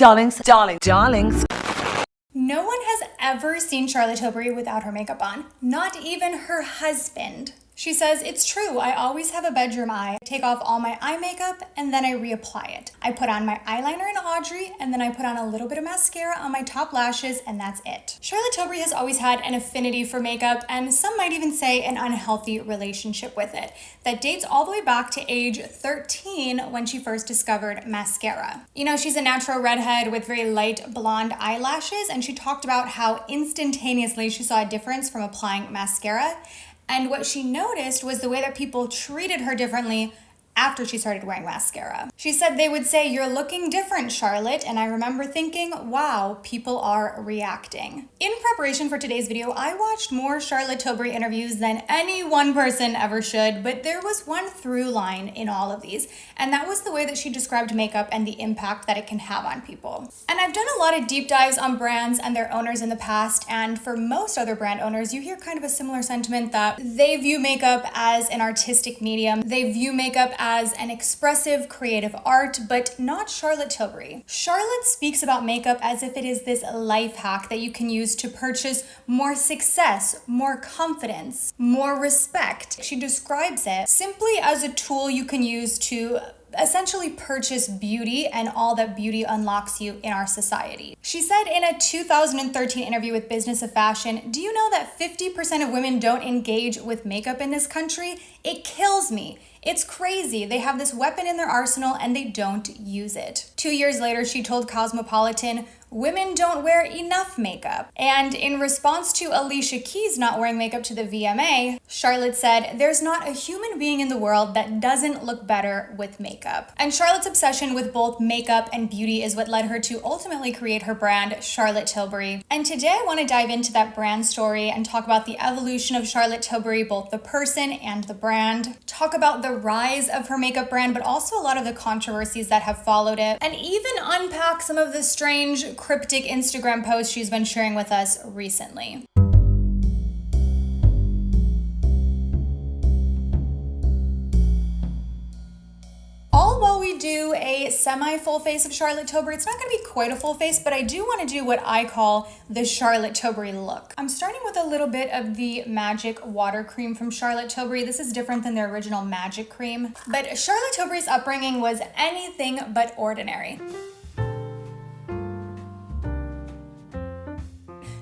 Darlings. No one has ever seen Charlotte Tilbury without her makeup on, not even her husband. She says, "It's true, I always have a bedroom eye. I take off all my eye makeup and then I reapply it. I put on my eyeliner in Audrey and then I put on a little bit of mascara on my top lashes and that's it." Charlotte Tilbury has always had an affinity for makeup and some might even say an unhealthy relationship with it that dates all the way back to age 13 when she first discovered mascara. You know, she's a natural redhead with very light blonde eyelashes and she talked about how instantaneously she saw a difference from applying mascara. And what she noticed was the way that people treated her differently after she started wearing mascara. She said they would say, "You're looking different, Charlotte." And I remember thinking, wow, people are reacting. In preparation for today's video, I watched more Charlotte Tilbury interviews than any one person ever should, but there was one through line in all of these, and that was the way that she described makeup and the impact that it can have on people. And I've done a lot of deep dives on brands and their owners in the past, and for most other brand owners, you hear kind of a similar sentiment that they view makeup as an artistic medium. They view makeup as an expressive creative art, but not Charlotte Tilbury. Charlotte speaks about makeup as if it is this life hack that you can use to purchase more success, more confidence, more respect. She describes it simply as a tool you can use to essentially purchase beauty and all that beauty unlocks you in our society. She said in a 2013 interview with Business of Fashion, "Do you know that 50% of women don't engage with makeup in this country? It kills me. It's crazy. They have this weapon in their arsenal and they don't use it." 2 years later, she told Cosmopolitan, "Women don't wear enough makeup." And in response to Alicia Keys not wearing makeup to the VMA, Charlotte said, "There's not a human being in the world that doesn't look better with makeup." And Charlotte's obsession with both makeup and beauty is what led her to ultimately create her brand, Charlotte Tilbury. And today I want to dive into that brand story and talk about the evolution of Charlotte Tilbury, both the person and the brand, talk about the rise of her makeup brand, but also a lot of the controversies that have followed it, and even unpack some of the strange, cryptic Instagram posts she's been sharing with us recently. All while we do a semi-full face of Charlotte Tilbury, it's not going to be quite a full face, but I do want to do what I call the Charlotte Tilbury look. I'm starting with a little bit of the Magic Water Cream from Charlotte Tilbury. This is different than their original Magic Cream, but Charlotte Tilbury's upbringing was anything but ordinary.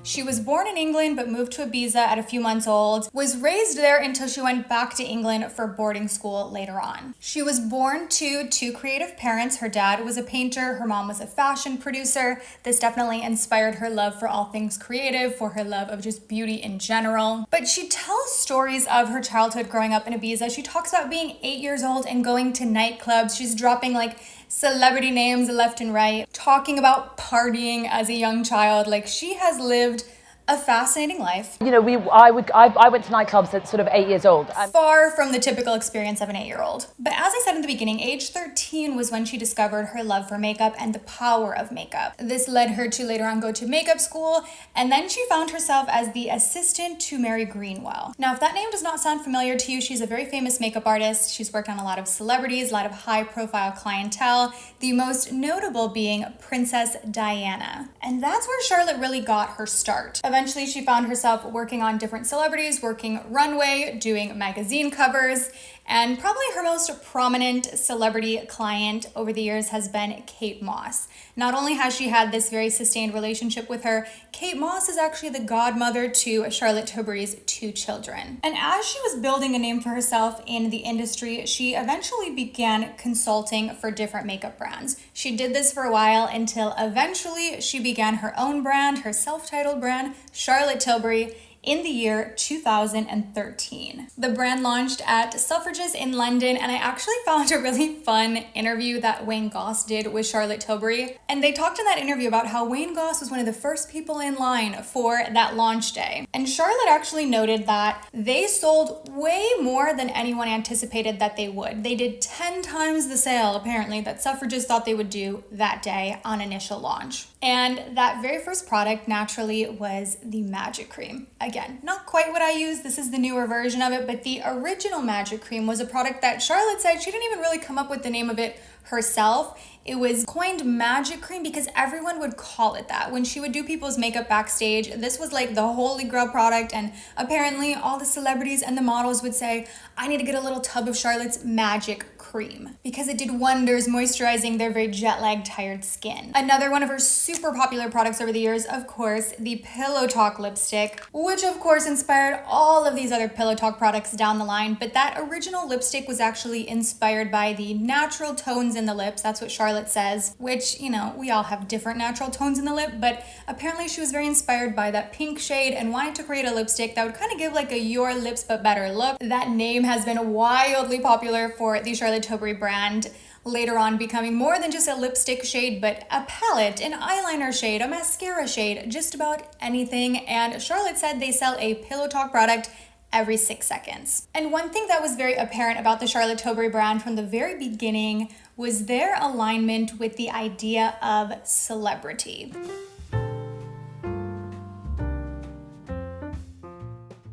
She was born in England but moved to Ibiza at a few months old, was raised there until she went back to England for boarding school later on. She was born to two creative parents. Her dad was a painter, her mom was a fashion producer. This definitely inspired her love for all things creative, for her love of just beauty in general. But she tells stories of her childhood growing up in Ibiza. She talks about being 8 years old and going to nightclubs. She's dropping like celebrity names left and right, talking about partying as a young child. Like, she has lived a fascinating life. You know, I went to nightclubs at sort of 8 years old. Far from the typical experience of an 8-year-old. But as I said in the beginning, age 13 was when she discovered her love for makeup and the power of makeup. This led her to later on go to makeup school, and then she found herself as the assistant to Mary Greenwell. Now, if that name does not sound familiar to you, she's a very famous makeup artist. She's worked on a lot of celebrities, a lot of high-profile clientele, the most notable being Princess Diana. And that's where Charlotte really got her start. Eventually, she found herself working on different celebrities, working runway, doing magazine covers, and probably her most prominent celebrity client over the years has been Kate Moss. Not only has she had this very sustained relationship with her, Kate Moss is actually the godmother to Charlotte Tilbury's 2 children. And as she was building a name for herself in the industry, she eventually began consulting for different makeup brands. She did this for a while until eventually she began her own brand, her self-titled brand, Charlotte Tilbury, in the year 2013. The brand launched at Selfridges in London, and I actually found a really fun interview that Wayne Goss did with Charlotte Tilbury. And they talked in that interview about how Wayne Goss was one of the first people in line for that launch day. And Charlotte actually noted that they sold way more than anyone anticipated that they would. They did 10 times the sale, apparently, that Selfridges thought they would do that day on initial launch. And that very first product, naturally, was the Magic Cream. Again, not quite what I use. This is the newer version of it, but the original Magic Cream was a product that Charlotte said she didn't even really come up with the name of it herself. It was coined magic cream because everyone would call it that. When she would do people's makeup backstage, this was like the holy grail product, and apparently all the celebrities and the models would say, I need to get a little tub of Charlotte's magic cream because it did wonders moisturizing their very jet-lagged, tired skin. Another one of her super popular products over the years, of course, the Pillowtalk lipstick, which of course inspired all of these other Pillowtalk products down the line, but that original lipstick was actually inspired by the natural tones in the lips. That's what Charlotte says, which, you know, we all have different natural tones in the lip, but apparently she was very inspired by that pink shade and wanted to create a lipstick that would kind of give like a your lips but better look. That name has been wildly popular for the Charlotte Tilbury brand, later on becoming more than just a lipstick shade, but a palette, an eyeliner shade, a mascara shade, just about anything. And Charlotte said they sell a Pillowtalk product every 6 seconds. And one thing that was very apparent about the Charlotte Tilbury brand from the very beginning was their alignment with the idea of celebrity.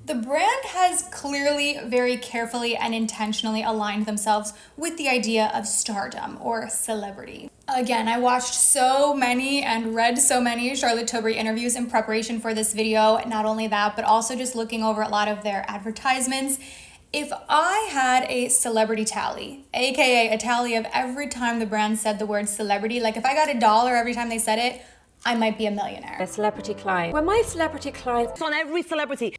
The brand has clearly, very carefully and intentionally aligned themselves with the idea of stardom or celebrity. Again, I watched so many and read so many Charlotte Tilbury interviews in preparation for this video. Not only that, but also just looking over a lot of their advertisements. If I had a celebrity tally, aka a tally of every time the brand said the word celebrity, like if I got $1 every time they said it, I might be a millionaire. A celebrity client. When my celebrity clients... It's on every celebrity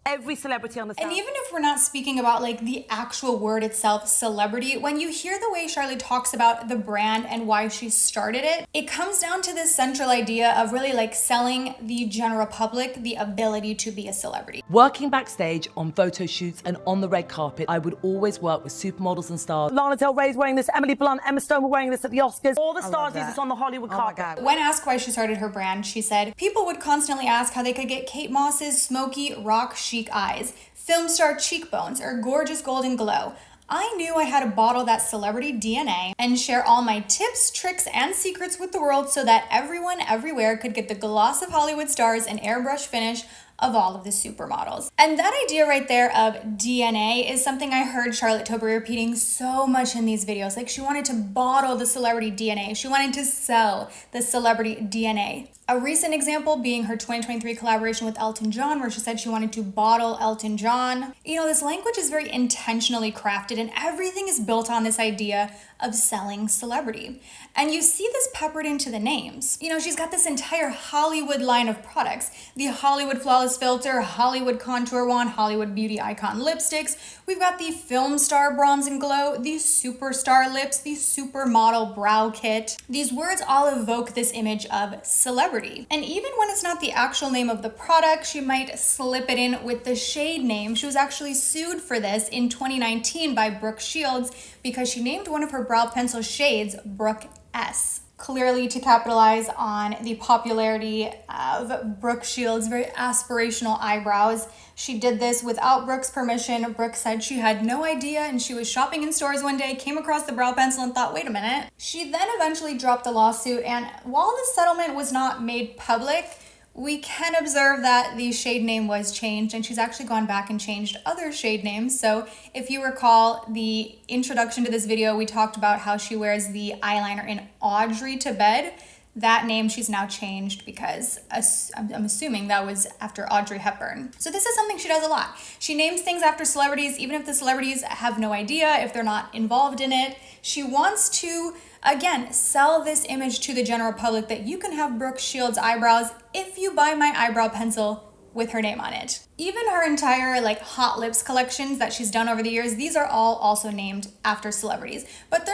on the side. And even if we're not speaking about like the actual word itself, celebrity, when you hear the way Charlotte talks about the brand and why she started it, it comes down to this central idea of really like selling the general public the ability to be a celebrity. Working backstage on photo shoots and on the red carpet, I would always work with supermodels and stars. Lana Del Rey's wearing this, Emily Blunt, Emma Stone were wearing this at the Oscars. All the stars use this on the Hollywood carpet. When asked why she started her brand, she said, people would constantly ask how they could get Kate Moss's smoky, rock chic eyes, film star cheekbones, or gorgeous golden glow. I knew I had to bottle that celebrity DNA and share all my tips, tricks, and secrets with the world so that everyone everywhere could get the gloss of Hollywood stars and airbrush finish of all of the supermodels. And that idea right there of DNA is something I heard Charlotte Tilbury repeating so much in these videos. Like she wanted to bottle the celebrity DNA. She wanted to sell the celebrity DNA. A recent example being her 2023 collaboration with Elton John, where she said she wanted to bottle Elton John. You know, this language is very intentionally crafted and everything is built on this idea of selling celebrity. And you see this peppered into the names. You know, she's got this entire Hollywood line of products. The Hollywood Flawless Filter, Hollywood Contour Wand, Hollywood Beauty Icon lipsticks. We've got the Film Star Bronze and Glow, the Superstar Lips, the Supermodel Brow Kit. These words all evoke this image of celebrity. And even when it's not the actual name of the product, she might slip it in with the shade name. She was actually sued for this in 2019 by Brooke Shields because she named one of her brow pencil shades Brooke S. Clearly to capitalize on the popularity of Brooke Shields' very aspirational eyebrows. She did this without Brooke's permission. Brooke said she had no idea and she was shopping in stores one day, came across the brow pencil and thought, wait a minute. She then eventually dropped the lawsuit, and while the settlement was not made public, we can observe that the shade name was changed, and she's actually gone back and changed other shade names. So if you recall the introduction to this video, we talked about how she wears the eyeliner in Audrey to bed. That name she's now changed because I'm assuming that was after Audrey Hepburn. So this is something she does a lot. She names things after celebrities, even if the celebrities have no idea, if they're not involved in it. She wants to, again, sell this image to the general public that you can have Brooke Shields' eyebrows if you buy my eyebrow pencil with her name on it. Even her entire like hot lips collections that she's done over the years, these are all also named after celebrities. But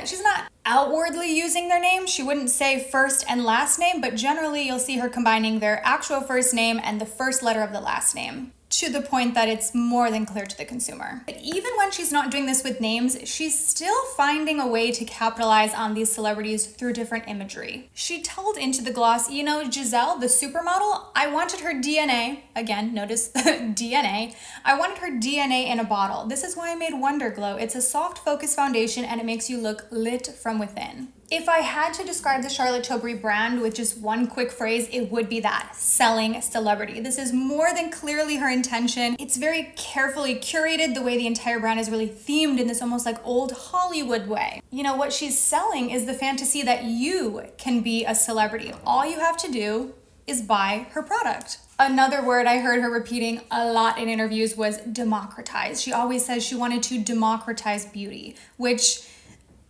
she's not outwardly using their name. She wouldn't say first and last name, but generally you'll see her combining their actual first name and the first letter of the last name, to the point that it's more than clear to the consumer. But even when she's not doing this with names, she's still finding a way to capitalize on these celebrities through different imagery. She told Into the Gloss, you know, Giselle, the supermodel, I wanted her DNA, again, notice the DNA, I wanted her DNA in a bottle. This is why I made Wonder Glow. It's a soft focus foundation and it makes you look lit from within. If I had to describe the Charlotte Tilbury brand with just one quick phrase, it would be that: selling celebrity. This is more than clearly her intention. It's very carefully curated. The way the entire brand is really themed in this almost like old Hollywood way. You know, what she's selling is the fantasy that you can be a celebrity. All you have to do is buy her product. Another word I heard her repeating a lot in interviews was democratize. She always says she wanted to democratize beauty, which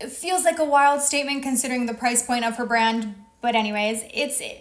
feels like a wild statement considering the price point of her brand. But anyways,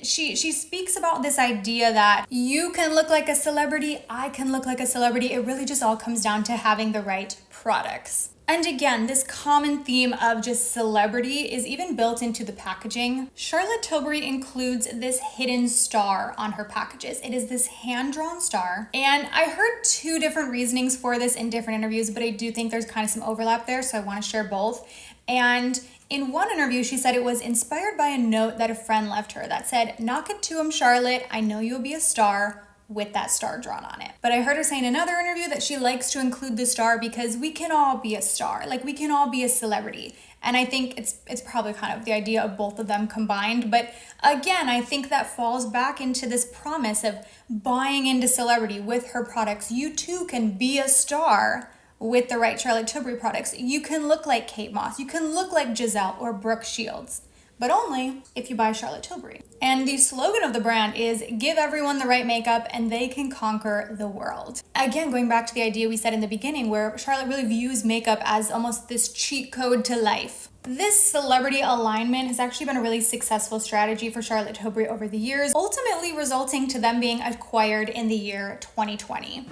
she speaks about this idea that you can look like a celebrity, I can look like a celebrity. It really just all comes down to having the right products. And again, this common theme of just celebrity is even built into the packaging. Charlotte Tilbury includes this hidden star on her packages. It is this hand-drawn star. And I heard two different reasonings for this in different interviews, but I do think there's kind of some overlap there, so I want to share both. And in one interview, she said it was inspired by a note that a friend left her that said, "Knock it to him, Charlotte. I know you'll be a star," with that star drawn on it. But I heard her say in another interview that she likes to include the star because we can all be a star. Like, we can all be a celebrity. And I think it's probably kind of the idea of both of them combined. But again, I think that falls back into this promise of buying into celebrity with her products. You too can be a star with the right Charlotte Tilbury products. You can look like Kate Moss. You can look like Giselle or Brooke Shields, but only if you buy Charlotte Tilbury. And the slogan of the brand is "Give everyone the right makeup and they can conquer the world." Again, going back to the idea we said in the beginning where Charlotte really views makeup as almost this cheat code to life. This celebrity alignment has actually been a really successful strategy for Charlotte Tilbury over the years, ultimately resulting to them being acquired in the year 2020.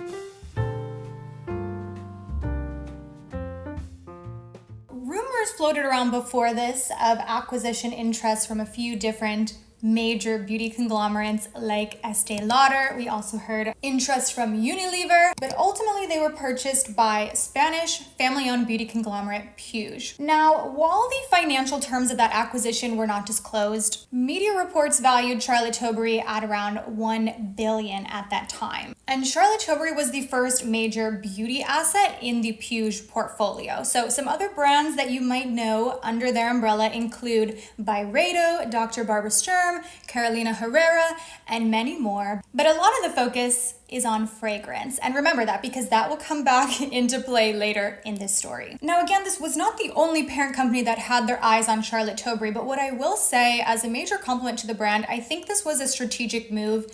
Rumors floated around before this of acquisition interest from a few different major beauty conglomerates like Estee Lauder. We also heard interest from Unilever, but ultimately they were purchased by Spanish family-owned beauty conglomerate Puig. Now, while the financial terms of that acquisition were not disclosed, media reports valued Charlotte Tilbury at around $1 billion at that time. And Charlotte Tilbury was the first major beauty asset in the Puig portfolio. So some other brands that you might know under their umbrella include Byredo, Dr. Barbara Sturm, Carolina Herrera, and many more. But a lot of the focus is on fragrance. And remember that because that will come back into play later in this story. Now again, this was not the only parent company that had their eyes on Charlotte Tilbury, but what I will say as a major compliment to the brand, I think this was a strategic move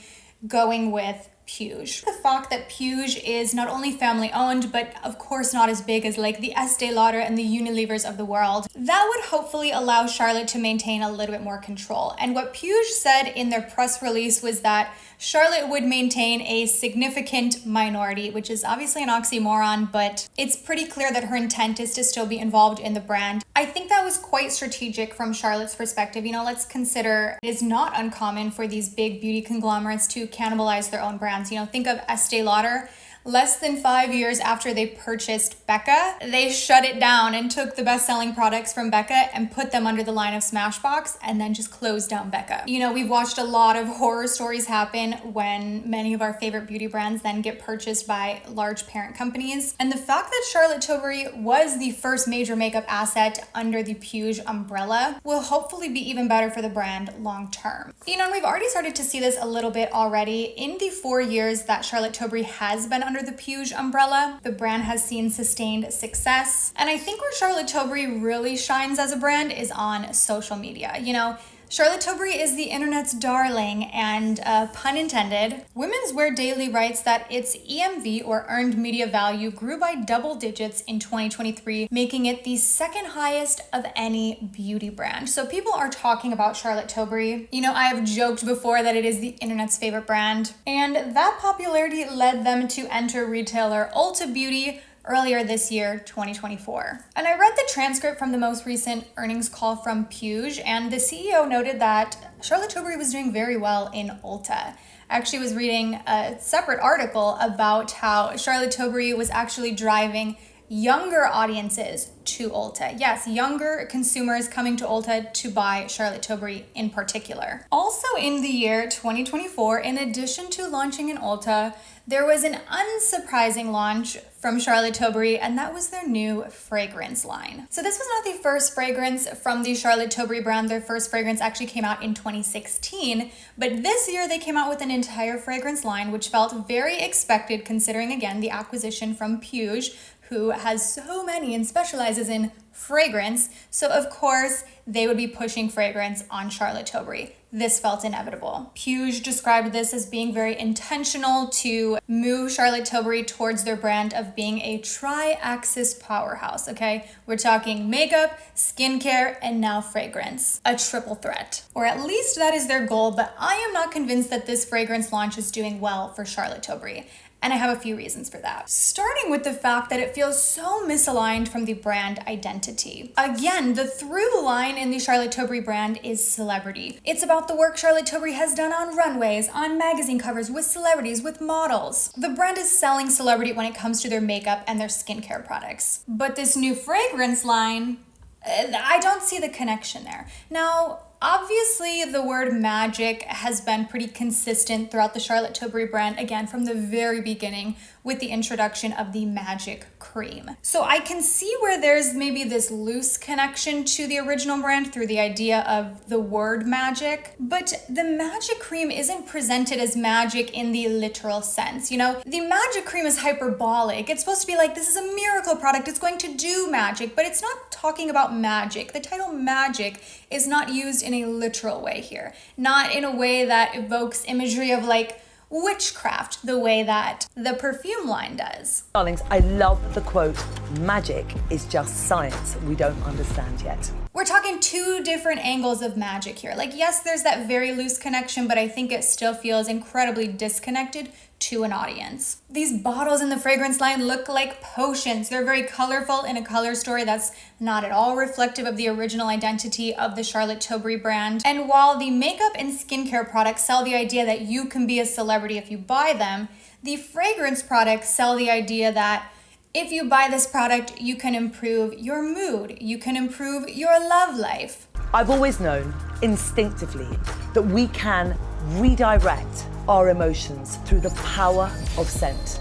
going with Puig. The fact that Puig is not only family owned, but of course not as big as like the Estee Lauder and the Unilevers of the world, that would hopefully allow Charlotte to maintain a little bit more control. And what Puig said in their press release was that Charlotte would maintain a significant minority, which is obviously an oxymoron, but it's pretty clear that her intent is to still be involved in the brand. I think that was quite strategic from Charlotte's perspective. You know, let's consider it is not uncommon for these big beauty conglomerates to cannibalize their own brands. You know, think of Estee Lauder. Less than 5 years after they purchased Becca, they shut it down and took the best-selling products from Becca and put them under the line of Smashbox and then just closed down Becca. You know, we've watched a lot of horror stories happen when many of our favorite beauty brands then get purchased by large parent companies. And the fact that Charlotte Tilbury was the first major makeup asset under the Puig umbrella will hopefully be even better for the brand long term. You know, and we've already started to see this a little bit already. In the 4 years that Charlotte Tilbury has been under the Puig umbrella, the brand has seen sustained success. And I think where Charlotte Tilbury really shines as a brand is on social media. You know, Charlotte Tilbury is the internet's darling, and pun intended, Women's Wear Daily writes that its EMV, or earned media value, grew by double digits in 2023, making it the second highest of any beauty brand. So people are talking about Charlotte Tilbury. You know, I have joked before that it is the internet's favorite brand, and that popularity led them to enter retailer Ulta Beauty earlier this year, 2024. And I read the transcript from the most recent earnings call from Puig, and the CEO noted that Charlotte Tilbury was doing very well in Ulta. I actually was reading a separate article about how Charlotte Tilbury was actually driving younger audiences to Ulta. Yes, younger consumers coming to Ulta to buy Charlotte Tilbury in particular. Also in the year 2024, in addition to launching in Ulta, there was an unsurprising launch from Charlotte Tilbury, and that was their new fragrance line. So this was not the first fragrance from the Charlotte Tilbury brand. Their first fragrance actually came out in 2016, but this year they came out with an entire fragrance line, which felt very expected considering, again, the acquisition from Puig, who has so many and specializes in fragrance. So of course, they would be pushing fragrance on Charlotte Tilbury. This felt inevitable. Puig described this as being very intentional to move Charlotte Tilbury towards their brand of being a tri-axis powerhouse, okay? We're talking makeup, skincare, and now fragrance. A triple threat. Or at least that is their goal, but I am not convinced that this fragrance launch is doing well for Charlotte Tilbury. And I have a few reasons for that. Starting with the fact that it feels so misaligned from the brand identity. Again, the through line in the Charlotte Tilbury brand is celebrity. It's about the work Charlotte Tilbury has done on runways, on magazine covers, with celebrities, with models. The brand is selling celebrity when it comes to their makeup and their skincare products. But this new fragrance line, I don't see the connection there. Now, obviously, the word magic has been pretty consistent throughout the Charlotte Tilbury brand, again, from the very beginning with the introduction of the magic cream. So I can see where there's maybe this loose connection to the original brand through the idea of the word magic, but the magic cream isn't presented as magic in the literal sense. You know, the magic cream is hyperbolic. It's supposed to be like, this is a miracle product, it's going to do magic, but it's not talking about magic. The title magic is not used in a literal way here, not in a way that evokes imagery of like witchcraft the way that the perfume line does. Darlings, I love the quote, magic is just science we don't understand yet. We're talking two different angles of magic here. Like, yes, there's that very loose connection, but I think it still feels incredibly disconnected to an audience. These bottles in the fragrance line look like potions. They're very colorful in a color story that's not at all reflective of the original identity of the Charlotte Tilbury brand. And while the makeup and skincare products sell the idea that you can be a celebrity if you buy them, the fragrance products sell the idea that if you buy this product, you can improve your mood, you can improve your love life. I've always known instinctively that we can redirect our emotions through the power of scent.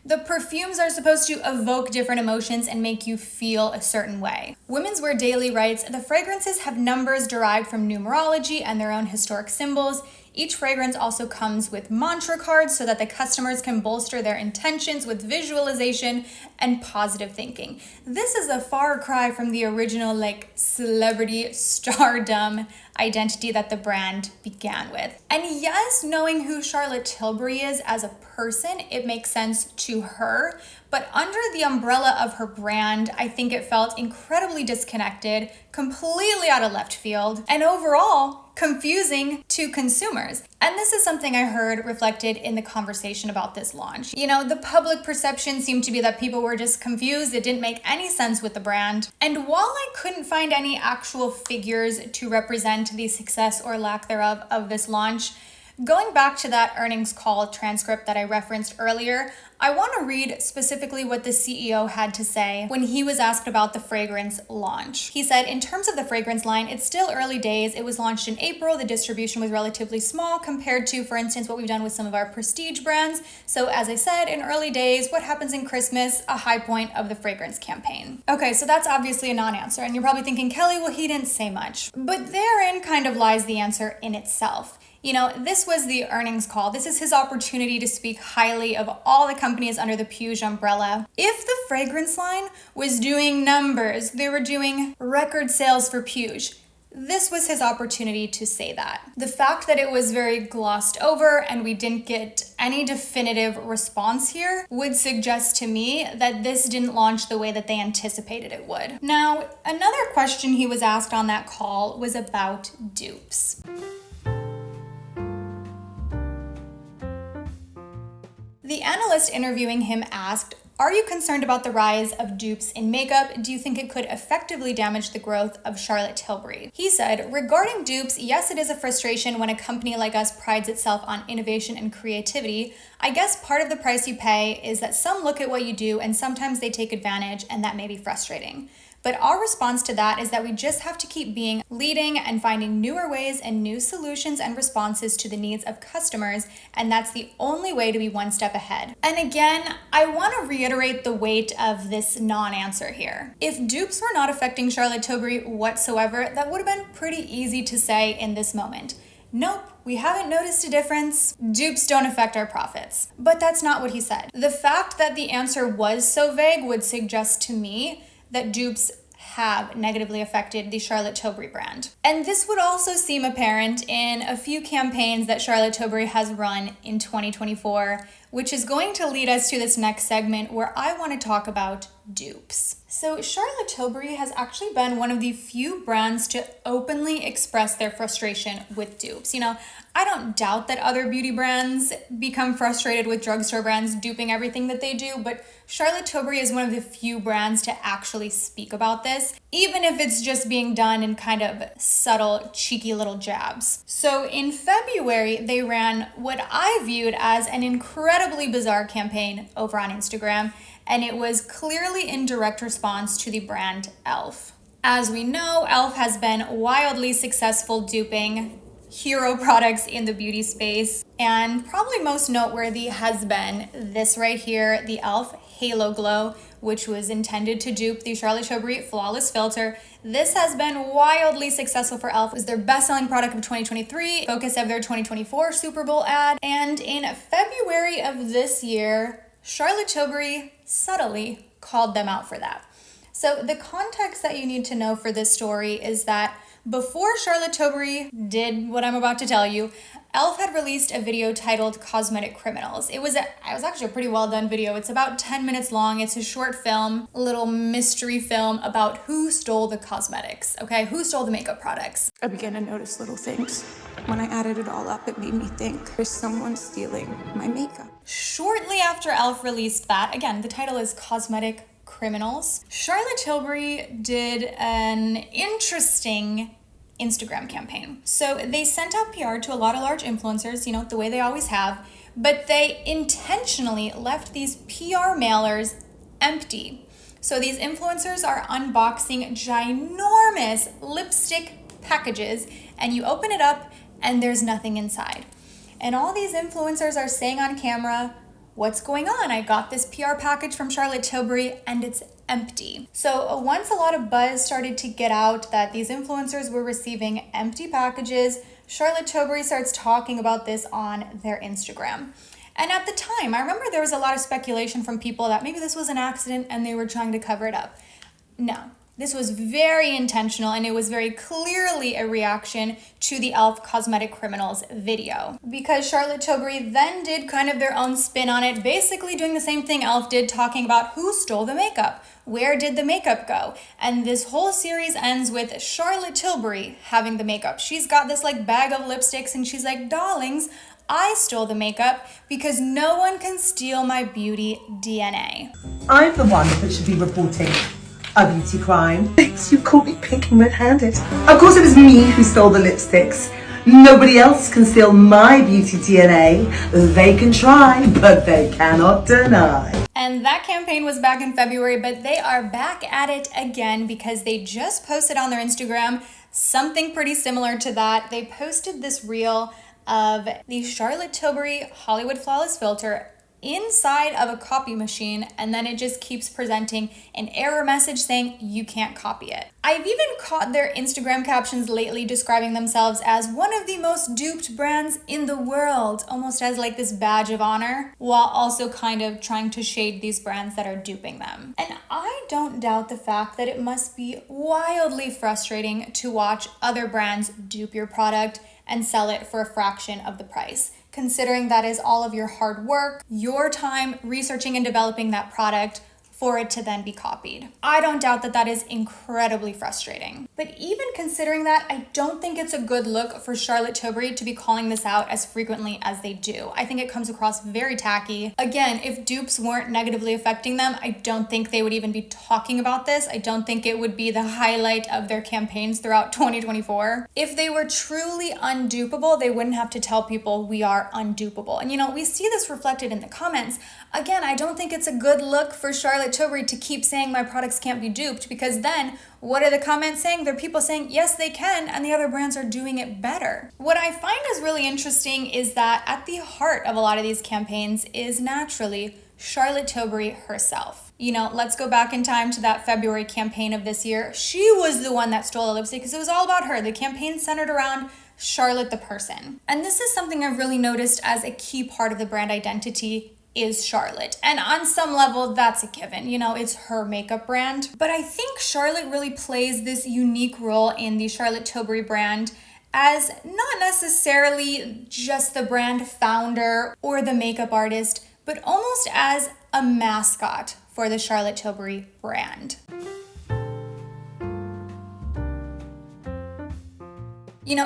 The perfumes are supposed to evoke different emotions and make you feel a certain way. Women's Wear Daily writes, the fragrances have numbers derived from numerology and their own historic symbols. Each fragrance also comes with mantra cards so that the customers can bolster their intentions with visualization and positive thinking. This is a far cry from the original like celebrity stardom identity that the brand began with. And yes, knowing who Charlotte Tilbury is as a person, it makes sense to her. But under the umbrella of her brand, I think it felt incredibly disconnected, completely out of left field, and overall confusing to consumers. And this is something I heard reflected in the conversation about this launch. You know, the public perception seemed to be that people were just confused. It didn't make any sense with the brand. And while I couldn't find any actual figures to represent the success or lack thereof of this launch, going back to that earnings call transcript that I referenced earlier, I want to read specifically what the CEO had to say when he was asked about the fragrance launch. He said, in terms of the fragrance line, it's still early days. It was launched in April. The distribution was relatively small compared to, for instance, what we've done with some of our prestige brands. So as I said, in early days, what happens in Christmas, a high point of the fragrance campaign. Okay, so that's obviously a non-answer. And you're probably thinking, Kelly, well, he didn't say much. But therein kind of lies the answer in itself. You know, this was the earnings call. This is his opportunity to speak highly of all the companies under the Puig umbrella. If the fragrance line was doing numbers, they were doing record sales for Puig, this was his opportunity to say that. The fact that it was very glossed over and we didn't get any definitive response here would suggest to me that this didn't launch the way that they anticipated it would. Now, another question he was asked on that call was about dupes. The analyst interviewing him asked, Are you concerned about the rise of dupes in makeup? Do you think it could effectively damage the growth of Charlotte Tilbury? He said, regarding dupes, yes, it is a frustration when a company like us prides itself on innovation and creativity. I guess part of the price you pay is that some look at what you do and sometimes they take advantage, and that may be frustrating. But our response to that is that we just have to keep being leading and finding newer ways and new solutions and responses to the needs of customers, and that's the only way to be one step ahead. And again, I want to reiterate the weight of this non-answer here. If dupes were not affecting Charlotte Tilbury whatsoever, that would have been pretty easy to say in this moment. Nope, we haven't noticed a difference. Dupes don't affect our profits. But that's not what he said. The fact that the answer was so vague would suggest to me that dupes have negatively affected the Charlotte Tilbury brand. And this would also seem apparent in a few campaigns that Charlotte Tilbury has run in 2024, which is going to lead us to this next segment where I want to talk about dupes. So Charlotte Tilbury has actually been one of the few brands to openly express their frustration with dupes. You know, I don't doubt that other beauty brands become frustrated with drugstore brands duping everything that they do, but Charlotte Tilbury is one of the few brands to actually speak about this, even if it's just being done in kind of subtle, cheeky little jabs. So in February, they ran what I viewed as an incredibly bizarre campaign over on Instagram, and it was clearly in direct response to the brand e.l.f. As we know, e.l.f. has been wildly successful duping hero products in the beauty space, and probably most noteworthy has been this right here, the e.l.f. Halo Glow, which was intended to dupe the Charlotte Tilbury Flawless Filter. This has been wildly successful for e.l.f. It was their best-selling product of 2023, focus of their 2024 Super Bowl ad, and in February of this year, Charlotte Tilbury subtly called them out for that. So the context that you need to know for this story is that before Charlotte Tilbury did what I'm about to tell you, e.l.f. had released a video titled Cosmetic Criminals. It was actually a pretty well done video. It's about 10 minutes long. It's a short film, a little mystery film about who stole the cosmetics, okay? Who stole the makeup products. I began to notice little things. When I added it all up, it made me think there's someone stealing my makeup. Shortly after e.l.f. released that, again, the title is Cosmetic Criminals, Charlotte Tilbury did an interesting Instagram campaign. So they sent out PR to a lot of large influencers, you know, the way they always have, but they intentionally left these PR mailers empty. So these influencers are unboxing ginormous lipstick packages, and you open it up and there's nothing inside. And all these influencers are saying on camera, what's going on? I got this PR package from Charlotte Tilbury and it's empty. So once a lot of buzz started to get out that these influencers were receiving empty packages, Charlotte Tilbury starts talking about this on their Instagram. And at the time, I remember there was a lot of speculation from people that maybe this was an accident and they were trying to cover it up. No. This was very intentional, and it was very clearly a reaction to the e.l.f. Cosmetic Criminals video. Because Charlotte Tilbury then did kind of their own spin on it, basically doing the same thing e.l.f. did, talking about who stole the makeup, where did the makeup go? And this whole series ends with Charlotte Tilbury having the makeup. She's got this like bag of lipsticks and she's like, darlings, I stole the makeup because no one can steal my beauty DNA. I'm the one that should be reporting a beauty crime. You caught me pink and red-handed. Of course it was me who stole the lipsticks. Nobody else can steal my beauty DNA. They can try, but they cannot deny. And that campaign was back in February, but they are back at it again because they just posted on their Instagram something pretty similar to that. They posted this reel of the Charlotte Tilbury Hollywood Flawless Filter inside of a copy machine, and then it just keeps presenting an error message saying you can't copy it. I've even caught their Instagram captions lately describing themselves as one of the most duped brands in the world, almost as like this badge of honor, while also kind of trying to shade these brands that are duping them. And I don't doubt the fact that it must be wildly frustrating to watch other brands dupe your product and sell it for a fraction of the price, considering that is all of your hard work, your time researching and developing that product, for it to then be copied. I don't doubt that that is incredibly frustrating. But even considering that, I don't think it's a good look for Charlotte Tilbury to be calling this out as frequently as they do. I think it comes across very tacky. Again, if dupes weren't negatively affecting them, I don't think they would even be talking about this. I don't think it would be the highlight of their campaigns throughout 2024. If they were truly undupable, they wouldn't have to tell people we are undupable. And we see this reflected in the comments. Again, I don't think it's a good look for Charlotte Tilbury to keep saying my products can't be duped, because then what are the comments saying? They're people saying, yes, they can, and the other brands are doing it better. What I find is really interesting is that at the heart of a lot of these campaigns is naturally Charlotte Tilbury herself. Let's go back in time to that February campaign of this year. She was the one that stole the lipstick because it was all about her. The campaign centered around Charlotte the person. And this is something I've really noticed as a key part of the brand identity is Charlotte. And on some level, that's a given. It's her makeup brand. But I think Charlotte really plays this unique role in the Charlotte Tilbury brand as not necessarily just the brand founder or the makeup artist, but almost as a mascot for the Charlotte Tilbury brand.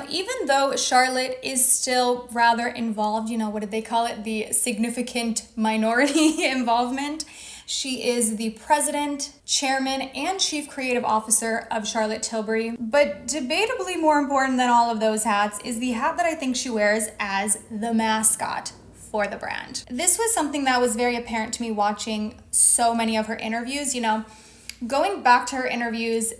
Even though Charlotte is still rather involved, what did they call it? The significant minority involvement. She is the president, chairman, and chief creative officer of Charlotte Tilbury. But debatably more important than all of those hats is the hat that I think she wears as the mascot for the brand. This was something that was very apparent to me watching so many of her interviews. Going back to her interviews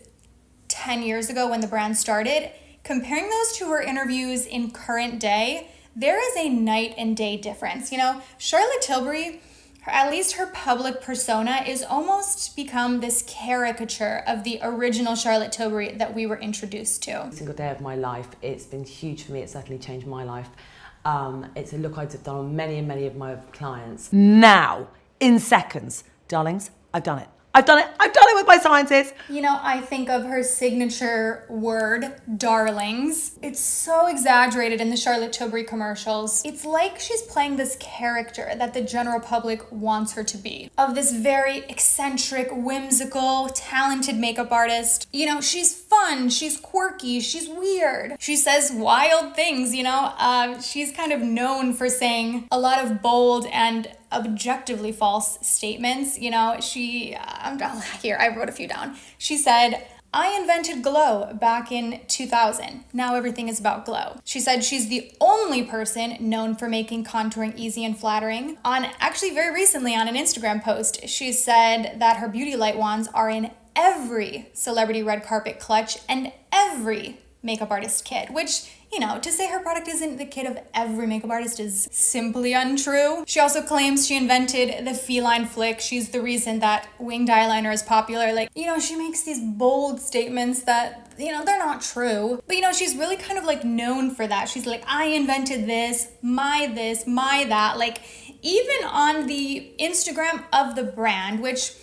10 years ago when the brand started, comparing those to her interviews in current day, there is a night and day difference. Charlotte Tilbury, at least her public persona, is almost become this caricature of the original Charlotte Tilbury that we were introduced to. Every single day of my life, it's been huge for me. It certainly changed my life. It's a look I've done on many and many of my clients. Now, in seconds, darlings, I've done it. I've done it with my sciences. I think of her signature word, darlings. It's so exaggerated in the Charlotte Tilbury commercials. It's like she's playing this character that the general public wants her to be, of this very eccentric, whimsical, talented makeup artist. She's fun, she's quirky, she's weird. She says wild things, she's kind of known for saying a lot of bold and objectively false statements. Here, I wrote a few down. She said, I invented glow back in 2000. Now everything is about glow. She said she's the only person known for making contouring easy and flattering. Actually very recently on an Instagram post, she said that her beauty light wands are in every celebrity red carpet clutch and every makeup artist kit, which, to say her product isn't the kit of every makeup artist is simply untrue. She also claims she invented the feline flick. She's the reason that winged eyeliner is popular. She makes these bold statements that, they're not true. But, she's really kind of known for that. She's like, I invented this, my that. Even on the Instagram of the brand, which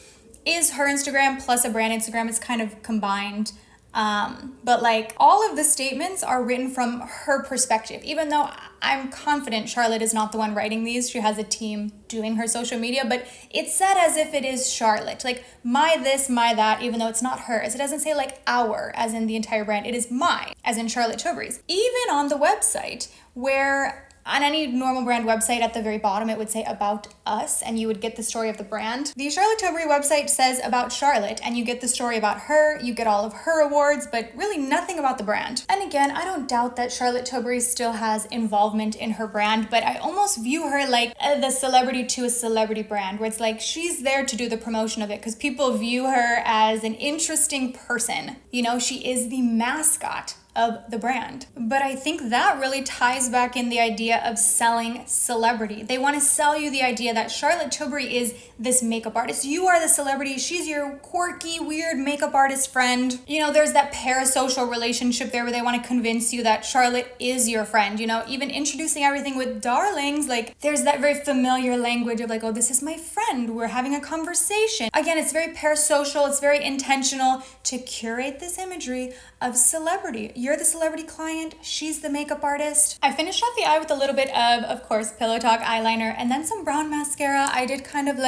is her Instagram plus a brand Instagram, it's kind of combined. But all of the statements are written from her perspective, even though I'm confident Charlotte is not the one writing these. She has a team doing her social media, but it's said as if it is Charlotte, my this, my that, even though it's not hers. It doesn't say our, as in the entire brand. It is my, as in Charlotte Tilbury's. Even on the website, where on any normal brand website at the very bottom, it would say about us, and you would get the story of the brand. The Charlotte Tilbury website says about Charlotte, and you get the story about her, you get all of her awards, but really nothing about the brand. And again, I don't doubt that Charlotte Tilbury still has involvement in her brand, but I almost view her like the celebrity to a celebrity brand, where it's she's there to do the promotion of it, because people view her as an interesting person. She is the mascot of the brand. But I think that really ties back in the idea of selling celebrity. They want to sell you the idea that Charlotte Tilbury is this makeup artist. You are the celebrity. She's your quirky, weird makeup artist friend. There's that parasocial relationship there where they want to convince you that Charlotte is your friend. Even introducing everything with darlings, there's that very familiar language of oh, this is my friend. We're having a conversation. Again, it's very parasocial. It's very intentional to curate this imagery of celebrity. You're the celebrity client, she's the makeup artist. I finished off the eye with a little bit of course, Pillowtalk eyeliner and then some brown mascara. I did kind of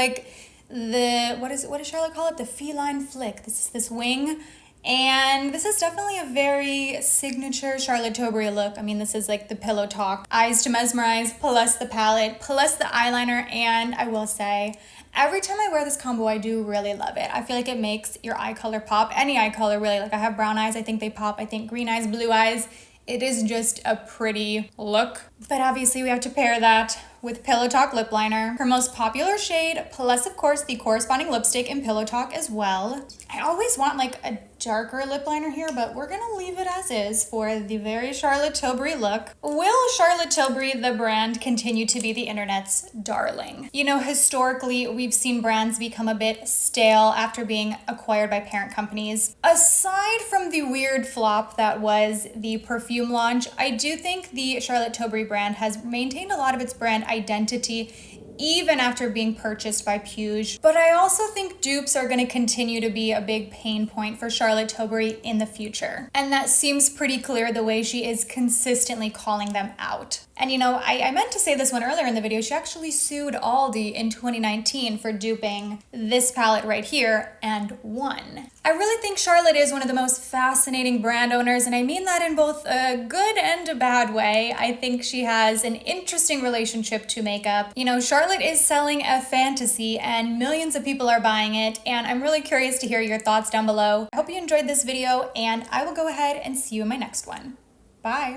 what does Charlotte call it? The feline flick. This is this wing. And this is definitely a very signature Charlotte Tilbury look. I mean, this is like the Pillowtalk, eyes to mesmerize, plus the palette, plus the eyeliner. And I will say, every time I wear this combo, I do really love it. I feel like it makes your eye color pop. Any eye color, really. Like I have brown eyes, I think they pop. I think green eyes, blue eyes. It is just a pretty look. But obviously we have to pair that with Pillowtalk lip liner, her most popular shade, plus of course the corresponding lipstick in Pillowtalk as well. I always want like a darker lip liner here, but we're gonna leave it as is for the very Charlotte Tilbury look. Will Charlotte Tilbury, the brand, continue to be the internet's darling? You know, historically, we've seen brands become a bit stale after being acquired by parent companies. Aside from the weird flop that was the perfume launch, I do think the Charlotte Tilbury brand has maintained a lot of its brand identity even after being purchased by Puig. But I also think dupes are going to continue to be a big pain point for Charlotte Tilbury in the future. And that seems pretty clear the way she is consistently calling them out. And you know, I meant to say this one earlier in the video, she actually sued Aldi in 2019 for duping this palette right here and won. I really think Charlotte is one of the most fascinating brand owners, and I mean that in both a good and a bad way. I think she has an interesting relationship to makeup. You know, Charlotte is selling a fantasy and millions of people are buying it, and I'm really curious to hear your thoughts down below. I hope you enjoyed this video, and I will go ahead and see you in my next one. Bye.